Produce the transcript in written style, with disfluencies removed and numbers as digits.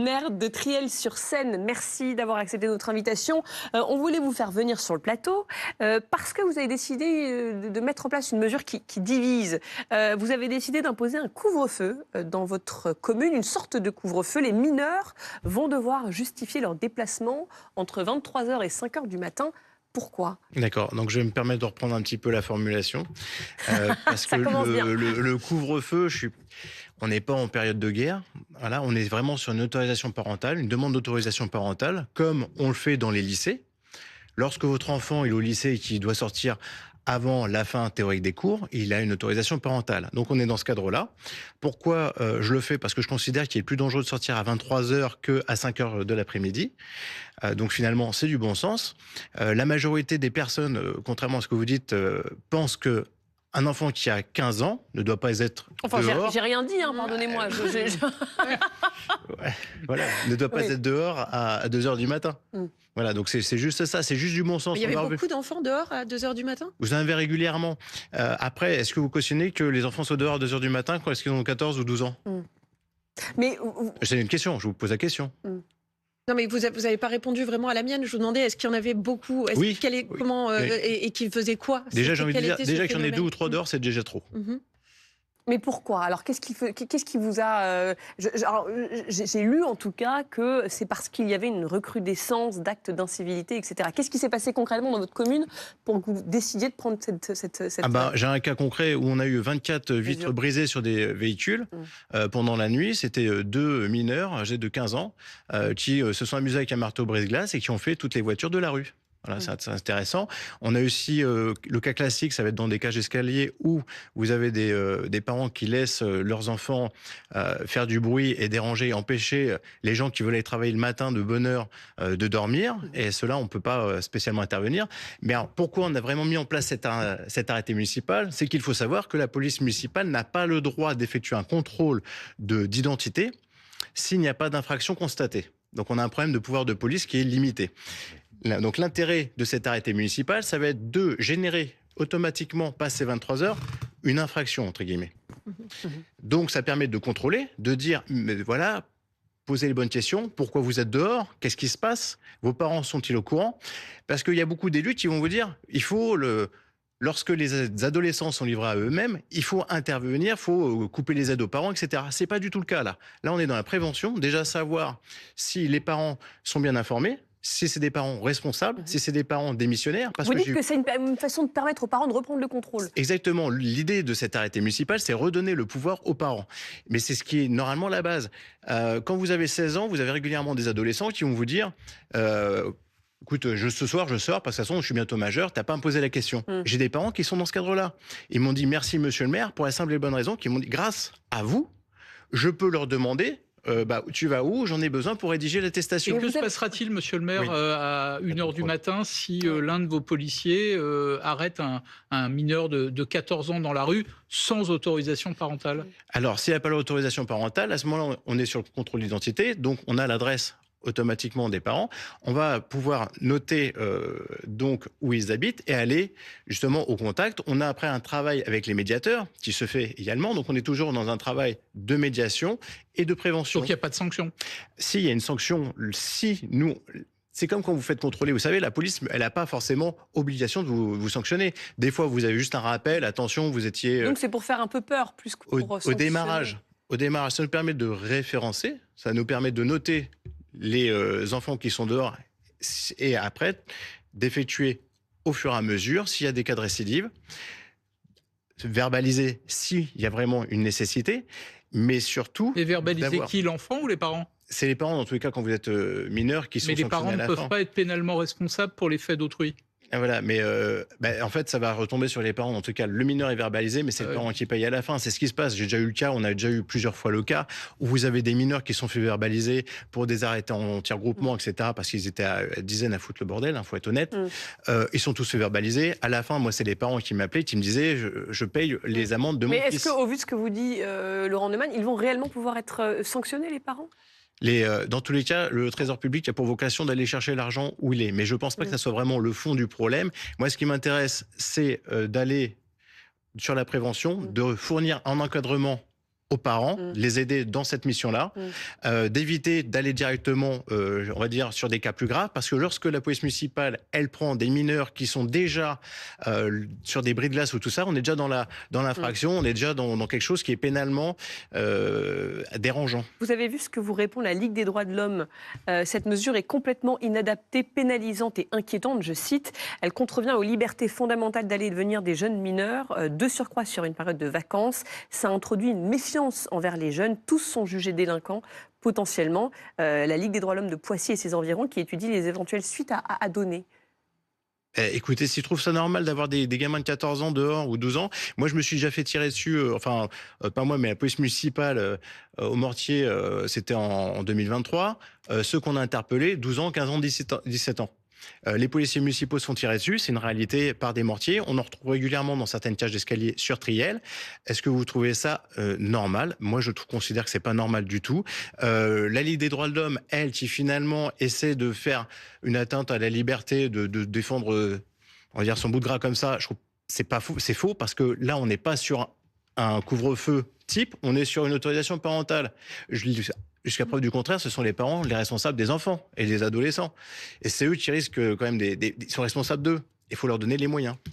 maire de Triel-sur-Seine. Merci d'avoir accepté notre invitation. On voulait vous faire venir sur le plateau parce que vous avez décidé de mettre en place une mesure qui divise. Vous avez décidé d'imposer un couvre-feu dans votre commune, une sorte de couvre-feu. Les mineurs vont devoir justifier leur déplacement entre 23h et 5h du matin. Pourquoi ? D'accord, donc je vais me permettre de reprendre un petit peu la formulation. Parce que le couvre-feu, on n'est pas en période de guerre. Voilà, on est vraiment sur une autorisation parentale, une demande d'autorisation parentale, comme on le fait dans les lycées. Lorsque votre enfant est au lycée et qu'il doit sortir avant la fin théorique des cours, il a une autorisation parentale. Donc on est dans ce cadre-là. Pourquoi je le fais ? Parce que je considère qu'il est plus dangereux de sortir à 23h qu'à 5h de l'après-midi. Donc finalement, c'est du bon sens. La majorité des personnes, contrairement à ce que vous dites, pensent que un enfant qui a 15 ans ne doit pas être dehors. J'ai rien dit, hein, pardonnez-moi. Ouais, voilà, ne doit pas être dehors à 2h du matin. Voilà, donc c'est juste ça, c'est juste du bon sens. Mais il y avait beaucoup d'enfants dehors à 2h du matin ? Vous en avez régulièrement. Après, est-ce que vous cautionnez que les enfants soient dehors à 2h du matin quand est-ce qu'ils ont 14 ou 12 ans ? Mais c'est une question, je vous pose la question. Non, mais vous n'avez pas répondu vraiment à la mienne. Je vous demandais, est-ce qu'il y en avait beaucoup ? Oui. Comment et qui faisaient quoi ? Déjà, j'ai envie de dire, déjà qu'il y en ait 2 ou 3 dehors, c'est déjà trop. Mais pourquoi ? Alors, qu'est-ce qui vous a... j'ai lu en tout cas que c'est parce qu'il y avait une recrudescence d'actes d'incivilité, etc. Qu'est-ce qui s'est passé concrètement dans votre commune pour que vous décidiez de prendre cette... J'ai un cas concret où on a eu 24 vitres brisées sur des véhicules pendant la nuit. C'était 2 mineurs âgés de 15 ans qui se sont amusés avec un marteau brise-glace et qui ont fait toutes les voitures de la rue. Voilà, c'est intéressant. On a aussi le cas classique, ça va être dans des cages d'escalier où vous avez des parents qui laissent leurs enfants faire du bruit et déranger, empêcher les gens qui veulent aller travailler le matin de bonne heure de dormir. Et cela, on ne peut pas spécialement intervenir. Mais alors, pourquoi on a vraiment mis en place cet arrêté municipal ? C'est qu'il faut savoir que la police municipale n'a pas le droit d'effectuer un contrôle d'identité s'il n'y a pas d'infraction constatée. Donc on a un problème de pouvoir de police qui est limité. Donc l'intérêt de cet arrêté municipal, ça va être de générer automatiquement, passé 23h, une infraction, entre guillemets. Donc ça permet de contrôler, de dire, mais voilà, posez les bonnes questions, pourquoi vous êtes dehors, qu'est-ce qui se passe, vos parents sont-ils au courant ? Parce qu'il y a beaucoup d'élus qui vont vous dire, lorsque les adolescents sont livrés à eux-mêmes, il faut intervenir, il faut couper les aides aux parents, etc. C'est pas du tout le cas là. Là, on est dans la prévention, déjà savoir si les parents sont bien informés, si c'est des parents responsables, si c'est des parents démissionnaires. Vous dites que c'est une façon de permettre aux parents de reprendre le contrôle. Exactement. L'idée de cet arrêté municipal, c'est redonner le pouvoir aux parents. Mais c'est ce qui est normalement la base. Quand vous avez 16 ans, vous avez régulièrement des adolescents qui vont vous dire... écoute, ce soir, je sors, parce que de toute façon, je suis bientôt majeur, t'as pas à me poser la question. J'ai des parents qui sont dans ce cadre-là. Ils m'ont dit merci, monsieur le maire, pour la simple et bonne raison qu'ils m'ont dit, grâce à vous, je peux leur demander, tu vas où ? J'en ai besoin pour rédiger l'attestation. Et que se passera-t-il, monsieur le maire, à 1h du matin, si l'un de vos policiers arrête un mineur de 14 ans dans la rue sans autorisation parentale ? Alors, s'il n'y a pas l'autorisation parentale, à ce moment-là, on est sur le contrôle d'identité, donc on a l'adresse automatiquement des parents, on va pouvoir noter donc où ils habitent et aller justement au contact. On a après un travail avec les médiateurs qui se fait également, donc on est toujours dans un travail de médiation et de prévention. Donc il n'y a pas de sanction ? Si, il y a une sanction. C'est comme quand vous faites contrôler. Vous savez, la police, elle n'a pas forcément obligation de vous sanctionner. Des fois, vous avez juste un rappel, attention, vous étiez... Donc c'est pour faire un peu peur, plus que pour au démarrage. Au démarrage, ça nous permet de référencer, ça nous permet de noter les enfants qui sont dehors et après d'effectuer au fur et à mesure, s'il y a des cas de récidive, verbaliser s'il y a vraiment une nécessité, mais surtout... Et verbaliser qui, l'enfant ou les parents ? C'est les parents, dans tous les cas, quand vous êtes mineur, qui sont sanctionnés à la fin. Mais les parents ne peuvent pas être pénalement responsables pour les faits d'autrui ? Voilà, mais en fait, ça va retomber sur les parents. En tout cas, le mineur est verbalisé, mais c'est le parent qui paye à la fin. C'est ce qui se passe. J'ai déjà eu le cas, on a déjà eu plusieurs fois le cas, où vous avez des mineurs qui sont fait verbaliser pour des arrêtés en tir-groupement, etc., parce qu'ils étaient à dizaines à foutre le bordel, faut être honnête. Ils sont tous fait verbaliser. À la fin, moi, c'est les parents qui m'appelaient, qui me disaient, je paye les amendes de mon fils. Mais est-ce qu'au vu de ce que vous dit Laurent Neumann, ils vont réellement pouvoir être sanctionnés, les parents ? Dans tous les cas, le Trésor public a pour vocation d'aller chercher l'argent où il est. Mais je ne pense pas que ça soit vraiment le fond du problème. Moi, ce qui m'intéresse, c'est d'aller sur la prévention, de fournir un encadrement aux parents, les aider dans cette mission-là, d'éviter d'aller directement, on va dire, sur des cas plus graves, parce que lorsque la police municipale, elle prend des mineurs qui sont déjà sur des bris de glace ou tout ça, on est déjà dans l'infraction, on est déjà dans quelque chose qui est pénalement dérangeant. Vous avez vu ce que vous répond la Ligue des droits de l'homme. Cette mesure est complètement inadaptée, pénalisante et inquiétante, je cite. Elle contrevient aux libertés fondamentales d'aller et de venir des jeunes mineurs, de surcroît sur une période de vacances. Ça introduit une méfiance envers les jeunes. Tous sont jugés délinquants potentiellement. La Ligue des droits de l'homme de Poissy et ses environs qui étudie les éventuelles suites à donner. Écoutez, si je trouve ça normal d'avoir des gamins de 14 ans dehors ou 12 ans, moi je me suis déjà fait tirer dessus, pas moi, mais la police municipale au Mortier, c'était en 2023. Ceux qu'on a interpellés, 12 ans, 15 ans, 17 ans. Les policiers municipaux se font tirer dessus, c'est une réalité par des mortiers. On en retrouve régulièrement dans certaines cages d'escalier sur Triel. Est-ce que vous trouvez ça normal? Moi, je considère que c'est pas normal du tout. La Ligue des droits de l'homme, elle, qui finalement essaie de faire une atteinte à la liberté, de défendre, on va dire, son bout de gras comme ça, je trouve que c'est pas faux, c'est faux parce que là, on n'est pas sur un couvre-feu type, on est sur une autorisation parentale. Jusqu'à preuve du contraire, ce sont les parents les responsables des enfants et des adolescents. Et c'est eux qui risquent quand même ils sont responsables d'eux. Il faut leur donner les moyens.